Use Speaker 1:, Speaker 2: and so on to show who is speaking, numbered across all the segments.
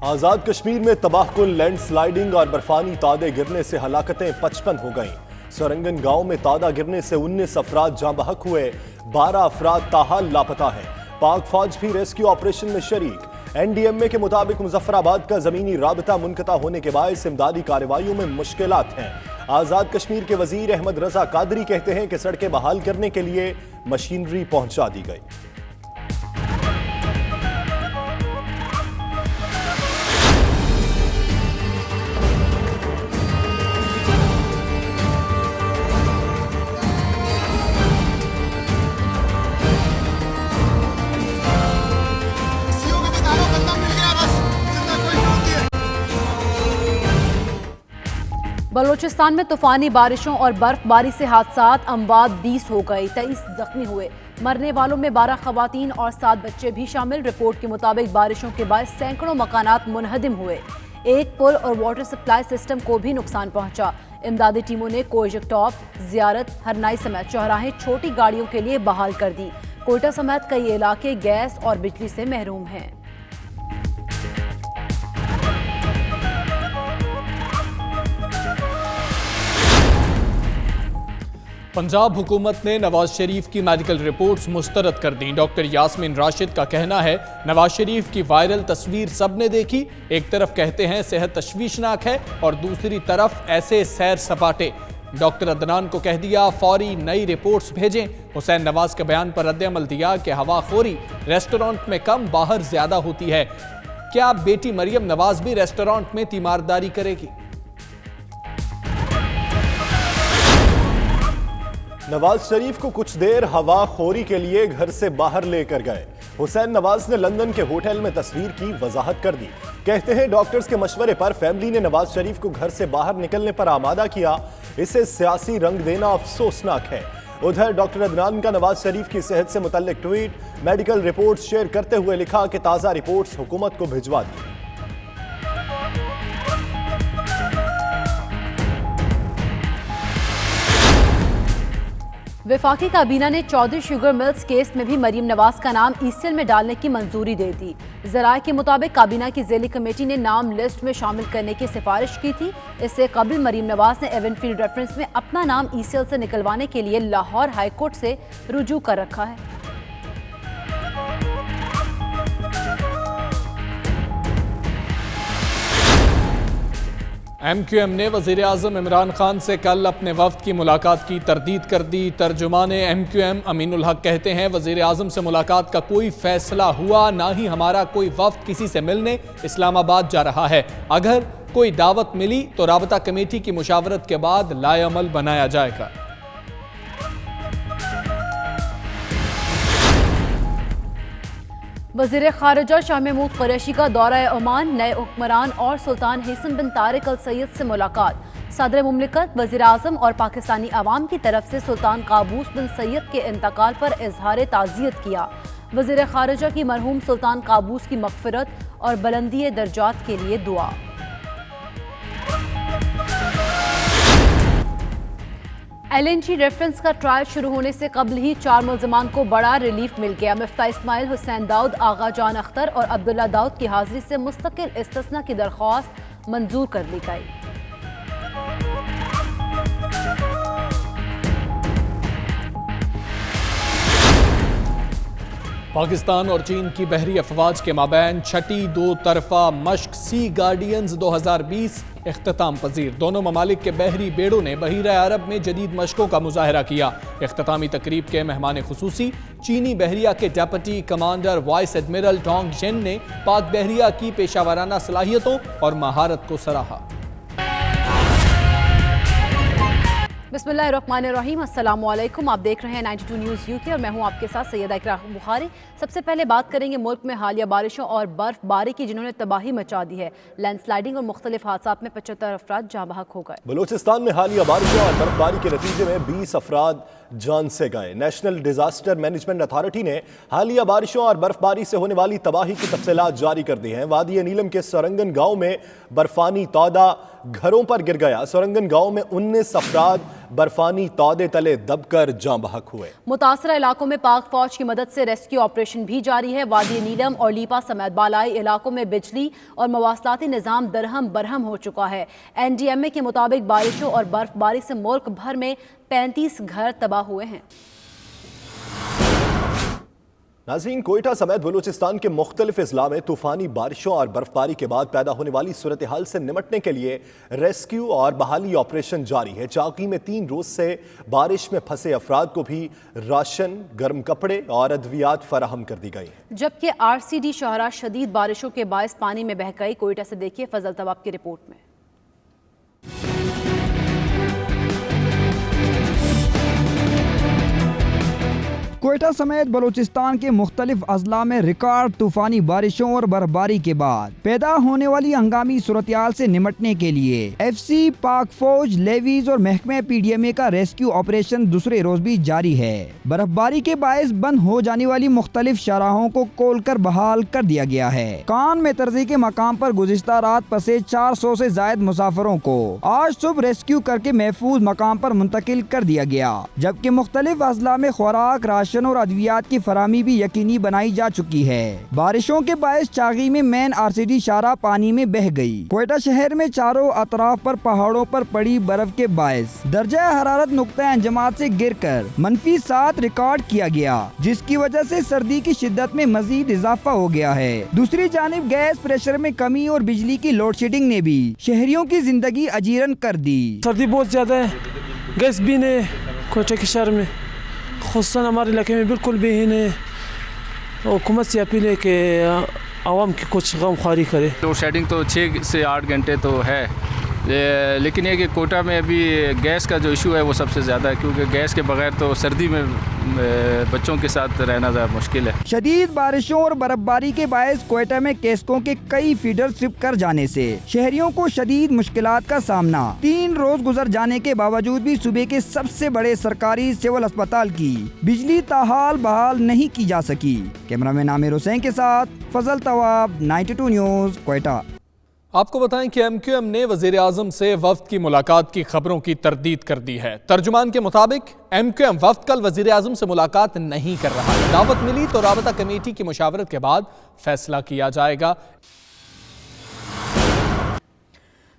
Speaker 1: आजाद कश्मीर में तबाहकुन लैंडस्लाइडिंग और बर्फानी तादे गिरने से हलाकतें 55 हो गईं। सोरंगन गांव में तादा गिरने से 19 अफराद जाँ बहक हुए, 12 अफराद ताहाल लापता हैं। पाक फौज भी रेस्क्यू ऑपरेशन में शरीक। एनडीएमए के मुताबिक मुजफ्फराबाद का जमीनी राबता मुनक़ता होने के बायस इमदादी कार्रवाइयों में मुश्किलात हैं। आजाद कश्मीर के वजीर अहमद रजा कादरी कहते हैं कि सड़कें बहाल करने के लिए मशीनरी पहुंचा दी गई।
Speaker 2: बलोचिस्तान में तूफानी बारिशों और बर्फबारी से हादसात, अमवात 20 हो गए, 23 जख्मी हुए। मरने वालों में 12 खवातीन और 7 बच्चे भी शामिल। रिपोर्ट के मुताबिक बारिशों के बाद सैकड़ों मकानात मुनहदिम हुए। एक पुल और वाटर सप्लाई सिस्टम को भी नुकसान पहुंचा। इमदादी टीमों ने कोयजकटॉप, जियारत, हरनाई समेत चौराहे छोटी गाड़ियों के लिए बहाल कर दी। कोयटा समेत कई इलाके गैस और बिजली से महरूम हैं।
Speaker 3: पंजाब हुकूमत ने नवाज शरीफ की मेडिकल रिपोर्ट्स मुस्तरद कर दी। डॉक्टर यास्मीन राशिद का कहना है, नवाज शरीफ की वायरल तस्वीर सबने देखी। एक तरफ कहते हैं सेहत तशवीशनाक है और दूसरी तरफ ऐसे सैर सपाटे। डॉक्टर अदनान को कह दिया फौरी नई रिपोर्ट्स भेजें। हुसैन नवाज के बयान पर रद्द-ए-अमल दिया कि हवाखोरी रेस्टोरेंट में कम, बाहर ज्यादा होती है। क्या बेटी मरियम नवाज भी रेस्टोरेंट में तीमारदारी करेगी?
Speaker 1: नवाज शरीफ को कुछ देर हवाखोरी के लिए घर से बाहर लेकर गए। हुसैन नवाज ने लंदन के होटल में तस्वीर की वजाहत कर दी। कहते हैं डॉक्टर्स के मशवरे पर फैमिली ने नवाज शरीफ को घर से बाहर निकलने पर आमादा किया। इसे सियासी रंग देना अफसोसनाक है। उधर डॉक्टर अदनान का नवाज शरीफ की सेहत से मुतल्लिक ट्वीट, मेडिकल रिपोर्ट्स शेयर करते हुए लिखा कि ताज़ा रिपोर्ट्स हुकूमत को भिजवा दी।
Speaker 2: वफाकी काबीना ने चौधरी शुगर मिल्स केस में भी मरीम नवाज का नाम ईसीएल में डालने की मंजूरी दे दी। ज़राए के मुताबिक काबीना की ज़ेली कमेटी ने नाम लिस्ट में शामिल करने की सिफारिश की थी। इससे कबल मरीम नवाज ने एवनफील्ड रेफरेंस में अपना नाम ईसीएल से निकलवाने के लिए लाहौर हाई कोर्ट से रुजू कर रखा है।
Speaker 3: MQM ने वज़ीर आज़म इमरान खान से कल अपने वफ्द की मुलाकात की तरदीद कर दी। तर्जुमान MQM अमीनुल हक कहते हैं वज़ीर आज़म से मुलाकात का कोई फैसला हुआ, ना ही हमारा कोई वफ्द किसी से मिलने इस्लामाबाद जा रहा है। अगर कोई दावत मिली तो राबता कमेटी की मुशावरत के बाद लाएअमल बनाया जाएगा।
Speaker 2: वज़ीर ख़ारिजा शाह महमूद कुरैशी का दौरा ओमान, नए हुक्मरान और सुल्तान हैसम बिन तारिक अल सैयद से मुलाकात। सदर मुमलिकत, वज़ीर आज़म और पाकिस्तानी अवाम की तरफ से सुल्तान काबूस बिन सैयद के इंतकाल पर इजहार ताज़ियत किया। वज़ीर ख़ारिजा की मरहूम सुल्तान काबूस की मग़फ़िरत और बुलंदी दर्जात के लिए दुआ। LNG रेफरेंस का ट्रायल शुरू होने से कबल ही 4 मुल्ज़िमान को बड़ा रिलीफ मिल गया। मिफ्ता इस्माइल, हुसैन दाऊद, आगा जान अख्तर और अब्दुल्ला दाऊद की हाजिरी से मुस्तकिल इस्तिस्ना की दरख्वास्त मंजूर कर ली गई।
Speaker 3: पाकिस्तान और चीन की बहरी अफवाज के माबैन छठी 2 तरफा मश्क सी गार्डियंस 2020 इख्तिताम पजीर। दोनों ममालिक के बहरी बेड़ों ने बहीरा अरब में जदीद मशकों का मुजाहरा किया। इख्तितामी तकरीब के मेहमान खुसूसी चीनी बहरिया के deputy commander vice admiral Dong Jen ने पाक बहरिया की पेशावराना सलाहियतों और महारत को सराहा।
Speaker 2: बिस्मिल्लाहिर्रहमानिर्रहीम, अस्सलाम वालेकुम। आप देख रहे हैं 92 न्यूज़ यूके और मैं हूं आपके साथ सैयदा इकरा बुखारी। सबसे पहले बात करेंगे मुल्क में हालिया बारिशों और बर्फबारी की जिन्होंने तबाही मचा दी है। लैंडस्लाइडिंग और मुख्तलिफ हादसात में 75 अफराद जाँ बहक हो गए।
Speaker 1: बलूचिस्तान में हालिया बारिशों और बर्फबारी के नतीजे में 20 अफराद जान से गए। नेशनल डिजास्टर मैनेजमेंट अथॉरिटी ने हालिया बारिशों और बर्फबारी से होने वाली तबाही की तफसीलात जारी कर दी हैं। वादी नीलम के सोरंगन गांव में बर्फानी तौदा घरों पर गिर गया। सोरंगन गांव में 19 अफराद बर्फानी तौदे तले दबकर जाँ बहक हुए।
Speaker 2: मुतासरा इलाकों में पाक फौज की मदद से रेस्क्यू ऑपरेशन भी जारी है। वादी नीलम और लीपा समेत बालाई इलाकों में बिजली और मवासलाती निज़ाम दरहम बरहम हो चुका है। NDMA के मुताबिक बारिशों और बर्फबारी से मुल्क भर में 35 घर तबाह हुए हैं।
Speaker 1: नाज़रीन, कोयटा समेत बलूचिस्तान के मुख्तलिफ अजला में तूफानी बारिशों और बर्फबारी के बाद पैदा होने वाली सूरत हाल से निमटने के लिए रेस्क्यू और बहाली ऑपरेशन जारी है। चाकी में 3 रोज से बारिश में फंसे अफराद को भी राशन, गर्म कपड़े और अद्वियात फराहम कर दी गई है।
Speaker 2: जबकि RCD शाहरा शदीद बारिशों के बायस पानी में बह गई। कोयटा से देखिए फजल तवाब की रिपोर्ट में।
Speaker 4: कोयटा समेत बलूचिस्तान के मुख्तलिफ अजला में रिकॉर्ड तूफानी बारिशों और बर्फबारी के बाद पैदा होने वाली हंगामी सूरत-ए-हाल से निमटने के लिए FC, पाक फौज, लेवीज और महकमे PDMA का रेस्क्यू ऑपरेशन दूसरे रोज भी जारी है। बर्फबारी के बायस बंद हो जाने वाली मुख्तलिफ शाहराहों को खोलकर बहाल कर दिया गया है। कान में तर्जी के मकाम पर गुज़िश्ता रात फंसे 400 से जायद मुसाफिरों को आज सुबह रेस्क्यू करके महफूज मकाम पर मुंतकिल कर दिया गया, जबकि मुख्तलिफ अजला में खुराक, राशन और अद्वियात की फराहमी भी यकीनी बनाई जा चुकी है। बारिशों के बायस चागी में मेन RCD शाहरा पानी में बह गई। कोयटा शहर में चारों अतराफ पर पहाड़ों पर पड़ी बर्फ के बायस दर्जा हरारत नुक्ता अंजमात से गिरकर -7 रिकॉर्ड किया गया, जिसकी वजह से सर्दी की शिद्दत में मजीद इजाफा हो गया है। दूसरी जानिब गैस प्रेशर में कमी और बिजली की लोड शेडिंग ने भी शहरियों की जिंदगी अजीरन कर दी।
Speaker 5: सर्दी बहुत ज्यादा है, गैस भी नहीं कोयटा के शहर में, खुसूसन हमारे इलाके में बिल्कुल भी ही नहीं। हुकूमत से अपील है कि आवाम की कुछ गमख्वारी करे।
Speaker 6: लोड शेडिंग तो 6 से 8 घंटे तो है, लेकिन ये कि कोटा में अभी गैस का जो इशू है वो सबसे ज़्यादा है, क्योंकि गैस के बगैर तो सर्दी में बच्चों के साथ रहना ज़्यादा मुश्किल है।
Speaker 4: शदीद बारिशों और बर्फबारी के बायस कोयटा में केसकों के कई फीडर स्लिप कर जाने से शहरियों को शदीद मुश्किलात का सामना। 3 रोज गुजर जाने के बावजूद भी सूबे के सबसे बड़े सरकारी सिविल अस्पताल की बिजली ताहाल बहाल नहीं की जा सकी। कैमरामैन आमिर हुसैन के साथ फजल तवाब, 92 न्यूज़, कोयटा।
Speaker 3: आपको बताएं कि MQM ने वज़ीर आज़म से वफ्द की मुलाकात की खबरों की तरदीद कर दी है। तर्जुमान के मुताबिक MQM वफ्द कल वज़ीर आज़म से मुलाकात नहीं कर रहा है। दावत मिली तो राबता कमेटी की मुशावरत के बाद फैसला किया जाएगा।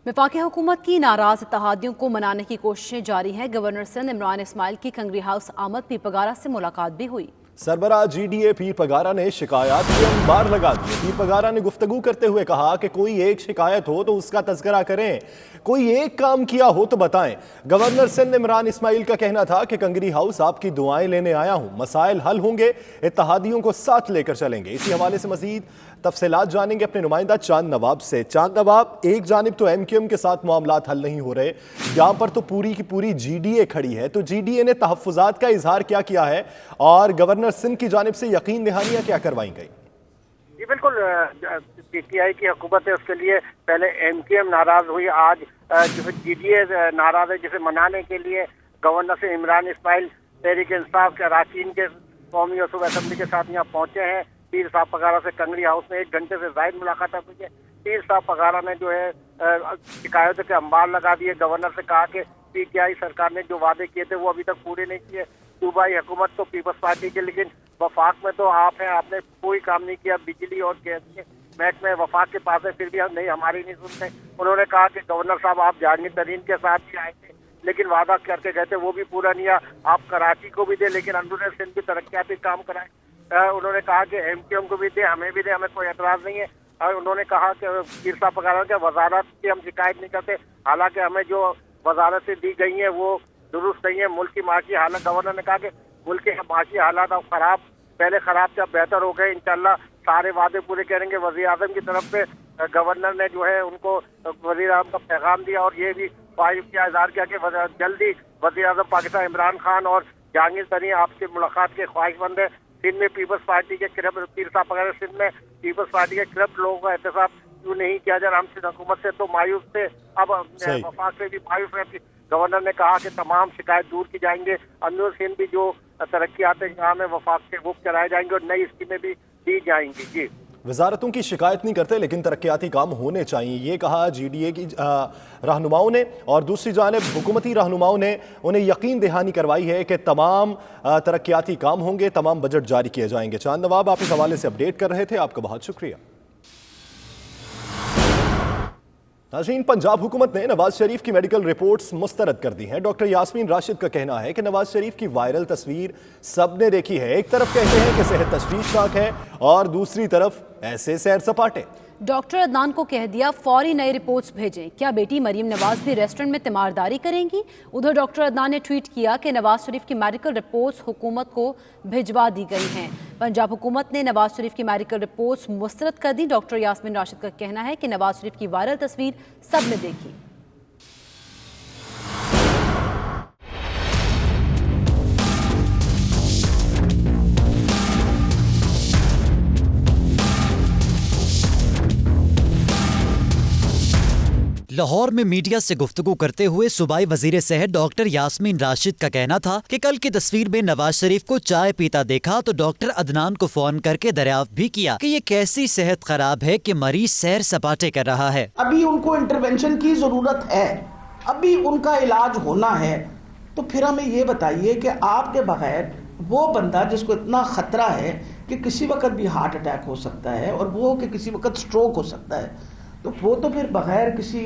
Speaker 2: वफाकी हुकूमत की नाराज इत्तेहादियों को मनाने की कोशिशें जारी हैं। गवर्नर सिंध इमरान इस्माइल की कंगरी हाउस आमद पीर पगारा से मुलाकात भी हुई।
Speaker 1: सरबराह GDA पीर पगारा ने शिकायत के अंबार लगा दिए। पीर पगारा ने गुफ्तगू करते हुए कहा कि कोई एक शिकायत हो तो उसका तज़किरा करें, कोई एक काम किया हो तो बताएं। गवर्नर सिंध इमरान इस्माइल का कहना था कि कंगरी हाउस आपकी दुआएं लेने आया हूं, मसाइल हल होंगे, इत्तेहादियों को साथ लेकर चलेंगे। इसी हवाले से मजीद तफसीलात जानेंगे अपने नुमाइंदा चांद नवाब से। चांद नवाब, एक जानिब तो MQM के साथ मामलात हल नहीं हो रहे, यहाँ पर तो पूरी की पूरी GDA खड़ी है, तो GDA ने तहफ़्फ़ुज़ात का इजहार क्या किया है और गवर्नर सिंध की जानिब से यकीन दहानियाँ क्या करवाई गई?
Speaker 7: जी बिल्कुल, PTI की हुकूमत है, उसके लिए पहले MQM नाराज हुई, आज जो GDA नाराज है, जिसे मनाने के लिए गवर्नर से इमरान इस्माइल तहरीक इंसाफ के अरकान के कौमी और सूबा असम्बली के साथ यहाँ पहुँचे हैं। पीर साहब पगारा से कंगरी हाउस में 1 घंटे से ज़ायद मुलाकात हुई है। पीर साहब पगारा ने जो है शिकायतों के अंबार लगा दिए। गवर्नर से कहा कि PTI सरकार ने जो वादे किए थे वो अभी तक पूरे नहीं किए। सूबाई हुकूमत तो पीपल्स पार्टी के, लेकिन वफाक में तो आप हैं, आपने कोई काम नहीं किया। बिजली और गैस के महकमे वफाक के पास है, फिर भी हम नहीं, हमारी नहीं सुनते। उन्होंने कहा कि गवर्नर साहब आप जहांगीर तरीन के साथ भी आए थे, लेकिन वादा करके गए थे, वो भी पूरा नहीं हुआ। आप कराची को भी दे, लेकिन अंदरूनी सिंध भी तरक्याती काम कराए। उन्होंने कहा कि MQM को भी दे, हमें भी दे, हमें कोई एतराज़ नहीं है। और उन्होंने कहा कि पीर साहब पगारा के वजारत की हम शिकायत नहीं करते, हालांकि हमें जो वजारत से दी गई हैं वो दुरुस्त नहीं है। मुल्क की माशी हालत, गवर्नर ने कहा कि मुल्क के माशी हालात अब खराब, पहले खराब थे, अब बेहतर हो गए। इंशाल्लाह सारे वादे पूरे करेंगे। वज़ीर आज़म की तरफ से गवर्नर ने जो है उनको वज़ीर आज़म का पैगाम दिया और ये भी ख्वाहिश का इज़हार किया कि जल्दी वज़ीर आज़म पाकिस्तान इमरान खान और जहांगीर तरीन आपसे मुलाकात के ख्वाहिशमंद है। सिंध में पीपल्स पार्टी के करप्ट पीर साहब वगैरह, सिंध में पीपल्स पार्टी के करप्ट लोगों का एहतसाब क्यों नहीं किया जा रहा? हम सिंध हुकूमत से तो मायूस थे, अब वफाक से भी मायूस है। गवर्नर ने कहा कि तमाम शिकायत दूर की जाएंगे। अंदर सिंध भी जो तरक्यात इंतजाम है वफाक से वो कराए जाएंगे और नई स्कीमें भी दी जाएंगी। जी
Speaker 1: वजारतों की शिकायत नहीं करते लेकिन तरक्याती काम होने चाहिए, ये कहा GDA की रहनुमाओं ने। और दूसरी जानिब हुकूमती रहनुमाओं ने उन्हें यकीन दहानी करवाई है कि तमाम तरक्याती काम होंगे, तमाम बजट जारी किए जाएंगे। चांद नवाब आप इस हवाले से अपडेट कर रहे थे, आपका बहुत शुक्रिया। नाज़रीन, पंजाब हुकूमत ने नवाज शरीफ की मेडिकल रिपोर्ट्स मुस्तरद कर दी हैं। डॉक्टर यास्मीन राशिद का कहना है कि नवाज शरीफ की वायरल तस्वीर सबने देखी है। एक तरफ कहते हैं कि सेहत तशवीशनाक है और दूसरी तरफ ऐसे सैर सपाटे।
Speaker 2: डॉक्टर अदनान को कह दिया फौरी नई रिपोर्ट्स भेजें। क्या बेटी मरीम नवाज भी रेस्टोरेंट में तिमारदारी करेंगी? उधर डॉक्टर अदनान ने ट्वीट किया कि नवाज शरीफ की मेडिकल रिपोर्ट्स हुकूमत को भिजवा दी गई हैं। पंजाब हुकूमत ने नवाज शरीफ की मेडिकल रिपोर्ट्स मुस्तरद कर दी। डॉक्टर यास्मीन राशिद का कहना है कि नवाज शरीफ की वायरल तस्वीर सबने देखी।
Speaker 8: लाहौर में मीडिया से गुफ्तगू करते हुए सूबाई वजीर सेहत डॉक्टर यास्मीन राशिद का कहना था कि कल की तस्वीर में नवाज शरीफ को चाय पीता देखा तो डॉक्टर अदनान को फोन करके दरियाफ्त भी किया कि ये कैसी सेहत खराब है कि मरीज सैर सपाटे कर रहा है।
Speaker 9: अभी उनको इंटरवेंशन की जरूरत है, अभी उनका इलाज होना है, तो फिर हमें ये बताइए कि आपके बगैर वो बंदा जिसको इतना खतरा है कि किसी वक्त भी हार्ट अटैक हो सकता है और वो कि किसी वक्त स्ट्रोक हो सकता है, तो वो तो फिर बगैर किसी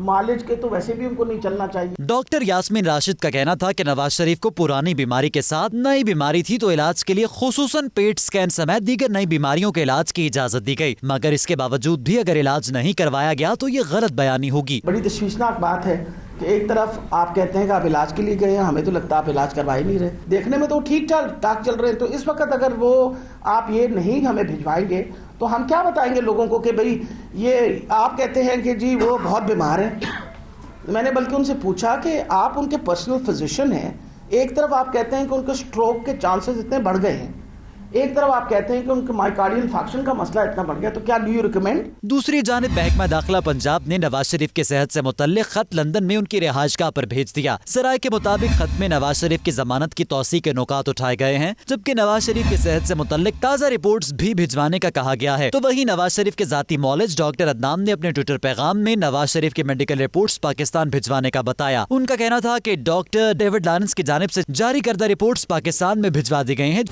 Speaker 9: मालिज के तो वैसे भी उनको नहीं चलना चाहिए।
Speaker 8: डॉक्टर यास्मीन राशिद का कहना था कि नवाज शरीफ को पुरानी बीमारी के साथ नई बीमारी थी तो इलाज के लिए खुसूसन पेट स्कैन समेत दीगर नई बीमारियों के इलाज की इजाजत दी गई, मगर इसके बावजूद भी अगर इलाज नहीं करवाया गया तो ये गलत बयानी होगी।
Speaker 9: बड़ी तशवीशनाक बात है कि एक तरफ आप कहते हैं कि आप इलाज के लिए गए हैं, हमें तो लगता है आप इलाज करवा ही नहीं रहे। देखने में तो ठीक ठाक चल रहे हैं, तो इस वक्त अगर वो आप ये नहीं हमें भिजवाएंगे तो हम क्या बताएंगे लोगों को कि भाई ये आप कहते हैं कि जी वो बहुत बीमार है। मैंने बल्कि उनसे पूछा कि आप उनके पर्सनल फिजिशियन हैं, एक तरफ आप कहते हैं कि उनके स्ट्रोक के चांसेस इतने बढ़ गए हैं, एक तरफ आप कहते हैं कि उनके माइकार्डियल इंफार्क्शन का मसला इतना बढ़ गया, तो क्या डू यू रिकमेंड?
Speaker 8: दूसरी जानिब महकमा दाखिला पंजाब ने नवाज शरीफ की सेहत से मुतल्लिक खत लंदन में उनकी रिहाइशगाह पर भेज दिया। सराय के मुताबिक खत में नवाज शरीफ की जमानत की तौसी के नुकात उठाए गए हैं, जबकि नवाज शरीफ की सेहत से मुतल्लिक ताज़ा रिपोर्ट्स भी भिजवाने का कहा गया है। तो वहीं नवाज शरीफ के जाती मौलिज डॉक्टर अदनान ने अपने ट्विटर पैगाम में नवाज शरीफ की मेडिकल रिपोर्ट्स पाकिस्तान भिजवाने का बताया। उनका कहना था कि डॉक्टर डेविड लॉरेंस की जानिब से जारी करदा रिपोर्ट्स पाकिस्तान में भिजवा दी गई हैं।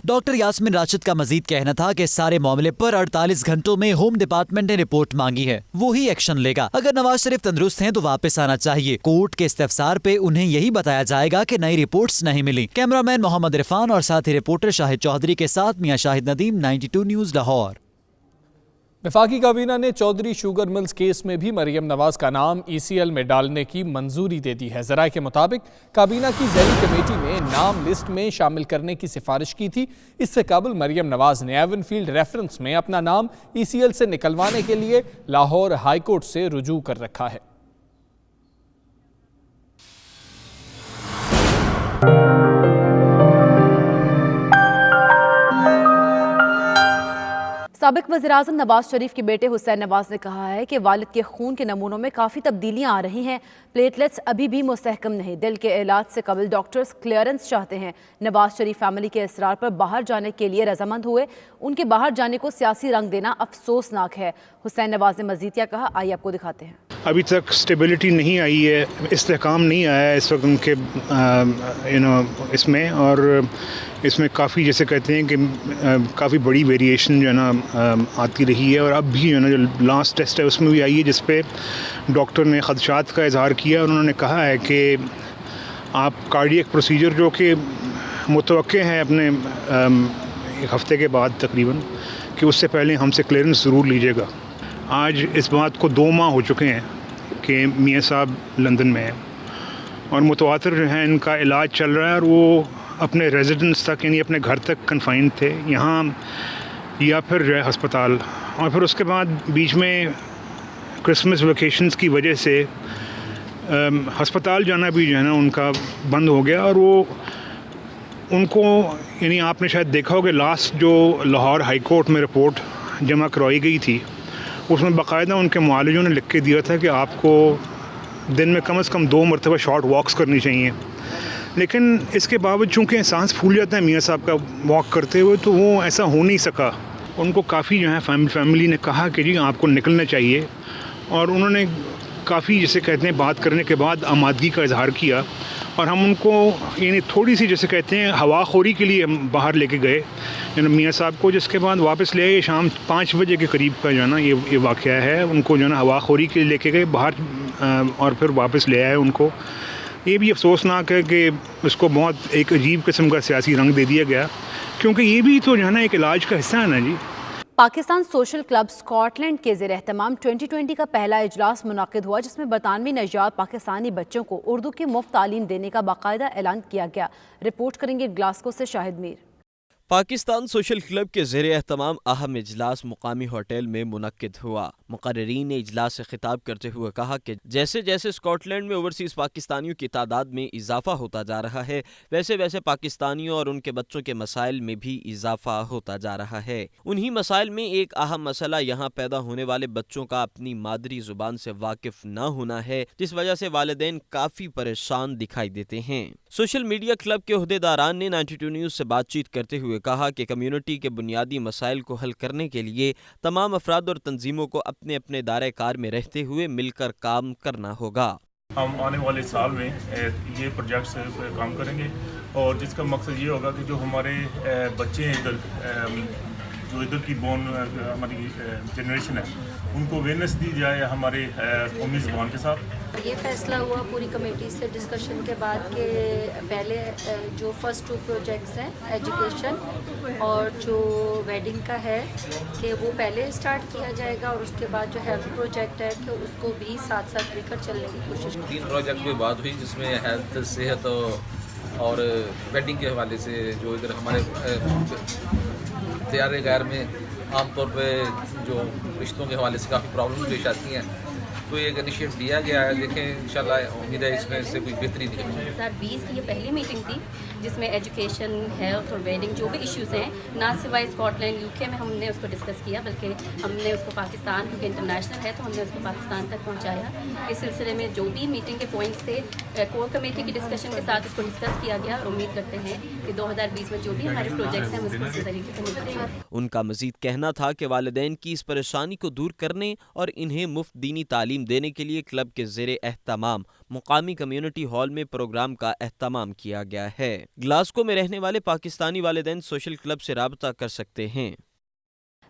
Speaker 8: डॉक्टर यास्मीन राशिद का मजीद कहना था कि सारे मामले पर 48 घंटों में होम डिपार्टमेंट ने रिपोर्ट मांगी है, वो ही एक्शन लेगा। अगर नवाज शरीफ तंदुरुस्त हैं तो वापस आना चाहिए। कोर्ट के इस्तिफसार पे उन्हें यही बताया जाएगा कि नई रिपोर्ट्स नहीं मिली। कैमरामैन मोहम्मद इरफान और साथी रिपोर्टर शाहिद चौधरी के साथ मियां शाहिद नदीम, 92 न्यूज़ लाहौर।
Speaker 3: वफाकी काबीना ने चौधरी शुगर मिल्स केस में भी मरियम नवाज का नाम ECL में डालने की मंजूरी दे दी है। ज़राए के मुताबिक काबीना की ज़ैली कमेटी ने नाम लिस्ट में शामिल करने की सिफारिश की थी। इससे कबल मरियम नवाज ने एवनफील्ड रेफरेंस में अपना नाम ECL से निकलवाने के लिए लाहौर हाई कोर्ट से रुजू कर रखा है।
Speaker 2: साबिक वज़ीर-ए-आज़म नवाज शरीफ के बेटे हुसैन नवाज ने कहा है कि वालिद के खून के नमूनों में काफ़ी तब्दीलियां आ रही हैं। प्लेटलेट्स अभी भी मुस्तहकम नहीं। दिल के इलाज से कबल डॉक्टर्स क्लियरेंस चाहते हैं। नवाज शरीफ फैमिली के इसरार पर बाहर जाने के लिए रजामंद हुए। उनके बाहर जाने को सियासी रंग देना अफसोसनाक है। हुसैन नवाज ने मजीद क्या कहा, आइए आपको दिखाते हैं।
Speaker 10: अभी तक स्टेबिलिटी नहीं आई है, इस्तेहकाम नहीं आया है इस वक्त उनके इसमें, और इसमें काफ़ी जैसे कहते हैं कि काफ़ी बड़ी वेरिएशन जो है ना आती रही है। और अब भी जो है ना जो लास्ट टेस्ट है उसमें भी आई है, जिस पे डॉक्टर ने ख़दशात का इजहार किया और उन्होंने कहा है कि आप कार्डियक प्रोसीजर जो कि मुतवक्के हैं अपने एक हफ़्ते के बाद तकरीबन, कि उससे पहले हमसे क्लियरेंस ज़रूर लीजिएगा। आज इस बात को 2 माह हो चुके हैं कि मियाँ साहब लंदन में हैं और मुतवातिर जो है इनका इलाज चल रहा है और वो अपने रेजिडेंस तक यानी अपने घर तक कन्फाइंड थे, यहाँ या फिर जो है हस्पताल। और फिर उसके बाद बीच में क्रिसमस वेकेशंस की वजह से हस्पताल जाना भी जो है ना उनका बंद हो गया। और वो उनको यानी आपने शायद देखा होगा लास्ट जो लाहौर हाई कोर्ट में रिपोर्ट जमा करवाई गई थी उसमें बाकायदा उनके मुआलिजों ने लिख के दिया था कि आपको दिन में कम से कम 2 मरतबा शॉर्ट वॉक्स करनी चाहिए लेकिन इसके बावजूद चूँकि सांस फूल जाता है मियाँ साहब का वॉक करते हुए, तो वो ऐसा हो नहीं सका। उनको काफ़ी जो है फैमिली ने कहा कि जी आपको निकलना चाहिए, और उन्होंने काफ़ी जैसे कहते हैं बात करने के बाद आमादगी का इजहार किया, और हम उनको यानी थोड़ी सी जैसे कहते हैं हवाखोरी के लिए हम बाहर लेके गए मियाँ साहब को, जिसके बाद वापस ले आए। शाम 5 बजे के करीब का जो है ना ये वाक़या है। उनको जो है ना हवाखोरी के लिए लेके गए बाहर, और फिर वापस ले आए उनको। ये भी अफसोसनाक है कि उसको बहुत एक अजीब किस्म का सियासी रंग दे दिया गया, क्योंकि ये भी तो जो है ना एक इलाज का हिस्सा है ना जी।
Speaker 2: पाकिस्तान सोशल क्लब स्कॉटलैंड के ज़ेर एहतमाम 2020 का पहला इजलास मुनाकिद हुआ, जिसमें 92 नौजवान पाकिस्तानी बच्चों को उर्दू की मुफ्त तालीम देने का बाकायदा ऐलान किया गया। रिपोर्ट करेंगे ग्लासगो से शाहिद मीर।
Speaker 11: पाकिस्तान सोशल क्लब के ज़ेर एहतमाम अहम इजलास मुकामी होटल में मुनक्किद हुआ। मुकर्रीरीन ने इजलास से खिताब करते हुए कहा कि जैसे जैसे स्कॉटलैंड में ओवरसीज़ पाकिस्तानियों की तादाद में इजाफा होता जा रहा है, वैसे वैसे पाकिस्तानियों और उनके बच्चों के मसाइल में भी इजाफा होता जा रहा है। उन्हीं मसाइल में एक अहम मसला यहाँ पैदा होने वाले बच्चों का अपनी मादरी ज़ुबान से वाकिफ न होना है, जिस वजह से वालिदैन काफ़ी परेशान दिखाई देते हैं। सोशल मीडिया क्लब के ओहदेदारान ने 92 न्यूज़ से बातचीत करते हुए कहा कि कम्युनिटी के बुनियादी मसाइल को हल करने के लिए तमाम अफराद और तंजीमों को अपने अपने दायरे कार में रहते हुए मिलकर काम करना होगा।
Speaker 12: हम आने वाले साल में ये प्रोजेक्ट से काम करेंगे, और जिसका मकसद ये होगा कि जो हमारे बच्चे हैं जो इधर की बोर्न हमारी जनरेशन है, उनको अवेयरनेस दी जाए हमारे कौमी ज़ुबान के साथ।
Speaker 13: ये फैसला हुआ पूरी कमेटी से डिस्कशन के बाद कि पहले जो फर्स्ट 2 प्रोजेक्ट्स हैं एजुकेशन और जो वेडिंग का है कि वो पहले स्टार्ट किया जाएगा, और उसके बाद जो हेल्थ प्रोजेक्ट है कि उसको भी साथ साथ लेकर चलने की कोशिश की।
Speaker 14: 3 प्रोजेक्ट की बात हुई, जिसमें हेल्थ, सेहत और वेडिंग के हवाले से जो इधर हमारे तैयार गैर में आमतौर पे जो रिश्तों के हवाले से काफ़ी प्रॉब्लम पेश आती हैं, तो एक इनिशिएटिव दिया गया है। देखें इंशाल्लाह उम्मीद है इसमें से कोई बेहतरी निकलेगी।
Speaker 13: 2020 की ये पहली मीटिंग थी जिसमें एजुकेशन, हेल्थ और वेडिंग जो भी इश्यूज़ हैं, ना सिवाय स्कॉटलैंड यूके में हमने उसको डिस्कस किया, बल्कि हमने उसको पाकिस्तान, क्योंकि इंटरनेशनल है तो हमने उसको पाकिस्तान तक पहुंचाया। इस सिलसिले में जो भी मीटिंग के पॉइंट्स थे कोर कमेटी की डिस्कशन के साथ उसको डिस्कस किया गया, और उम्मीद करते हैं कि 2020 में जो भी हमारे प्रोजेक्ट्स हैं उसको इसी तरीके से निपटेंगे।
Speaker 11: उनका मजीद कहना था कि वालिदैन की इस परेशानी को दूर करने और इन्हें मुफ्त दीनी तालीम देने के लिए क्लब के ज़ेरे एहतमाम मुकामी कम्युनिटी हॉल में प्रोग्राम का एहतमाम किया गया है। ग्लासगो में रहने वाले पाकिस्तानी वालिदैन सोशल क्लब से राबता कर सकते हैं।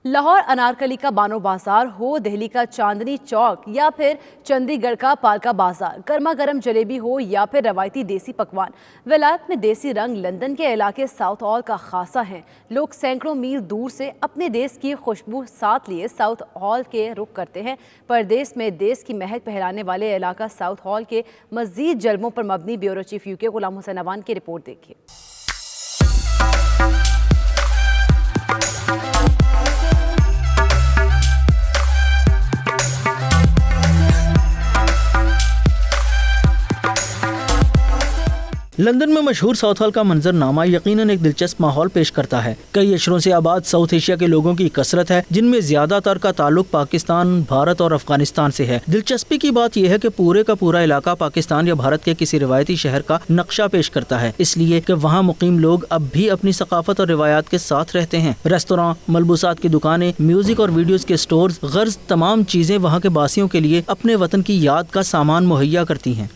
Speaker 2: लाहौर अनारकली का बानो बाजार हो, दिल्ली का चांदनी चौक या फिर चंडीगढ़ का पालका बाजार, गर्मा गर्म जलेबी हो या फिर रवायती देसी पकवान, विलायत में देसी रंग लंदन के इलाके साउथ हॉल का खासा है। लोग सैकड़ों मील दूर से अपने देश की खुशबू साथ लिए साउथ हॉल के रुख करते हैं। परदेश में देश की महक फैलाने वाले इलाका साउथ हॉल के मजीद जलमों पर मबनी bureau chief UK Ghulam Hussain Awan की रिपोर्ट देखिए।
Speaker 15: लंदन में मशहूर साउथ हॉल का मंजरनामा यकीनन एक दिलचस्प माहौल पेश करता है। कई अशरों से आबाद साउथ एशिया के लोगों की कसरत है, जिनमें ज्यादातर का ताल्लुक पाकिस्तान, भारत और अफगानिस्तान से है। दिलचस्पी की बात यह है कि पूरे का पूरा इलाका पाकिस्तान या भारत के किसी रिवायती शहर का नक्शा पेश करता है, इसलिए कि वहाँ मुकीम लोग अब भी अपनी सकाफत और रिवायात के साथ रहते हैं। रेस्तोरां, मलबूसात की दुकानें, म्यूजिक और वीडियोज के स्टोर्स, गर्ज तमाम चीजें वहाँ के बासियों के लिए अपने वतन की याद का सामान मुहैया करती हैं।